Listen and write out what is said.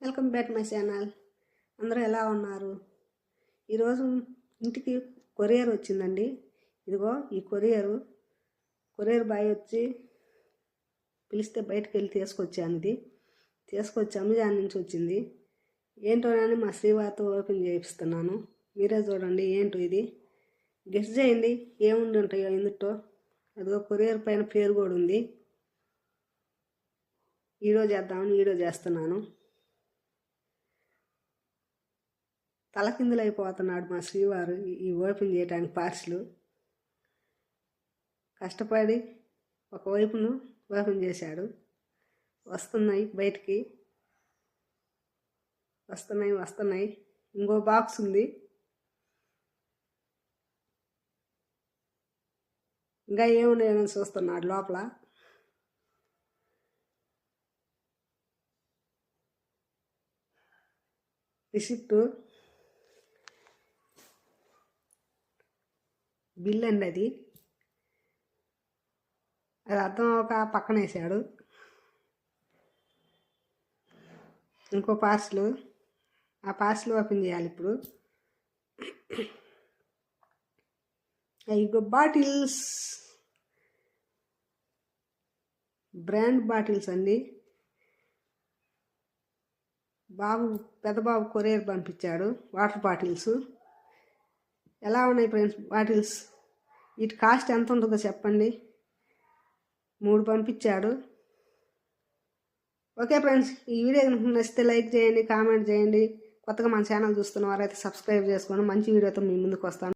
Welcome back my channel. అందరూ ఎలా ఉన్నారు? ఈరోజు ఇంటికి కొరియర్ వచ్చిందండి. ఇదిగో ఈ కొరియర్ బాయ్ వచ్చి పిలిస్తే బయటకు వెళ్ళి తీసుకొచ్చాను. తీసుకొచ్చి అమెజాన్ నుంచి వచ్చింది. ఏంటోనని మా శ్రీవారితో ఓపెన్ చేయిస్తున్నాను. మీరే చూడండి ఏంటో ఇది. గెస్ చేయండి ఏముండి ఉంటాయో ఇందులో. అదిగో కొరియర్ పైన పేరు కూడా ఉంది. వీడియో చేస్తున్నాను. తలకిందులైపోతున్నాడు మా శ్రీవారు ఈ ఓపెన్ చేయడానికి పార్సిల్. కష్టపడి ఒకవైపును ఓపెన్ చేశాడు. వస్తున్నాయి బయటికి, వస్తున్నాయి. ఇంకో బాక్స్ ఉంది. ఇంకా ఏమున్నాయని చూస్తున్నాడు లోపల. రిసిప్ట్, బిల్ అండి. అది అర్థం ఒక పక్కన వేసాడు. ఇంకో పార్సిల్, ఆ పార్సిల్ ఓపెన్ చేయాలి ఇప్పుడు. ఇంకో బాటిల్స్, బ్రాండ్ బాటిల్స్ అండి. పెద్ద బాబు కొరియర్ పంపించాడు. వాటర్ బాటిల్స్ ఎలా ఉన్నాయి ఫ్రెండ్స్? బాటిల్స్ వీటి కాస్ట్ ఎంత ఉంటుందో చెప్పండి. 3 పంపించాడు. ఓకే ఫ్రెండ్స్, ఈ వీడియో నచ్చితే లైక్ చేయండి, కామెంట్ చేయండి. కొత్తగా మన ఛానల్ చూస్తున్న వారైతే సబ్స్క్రైబ్ చేసుకోండి. మంచి వీడియోతో మీ ముందుకు వస్తాను.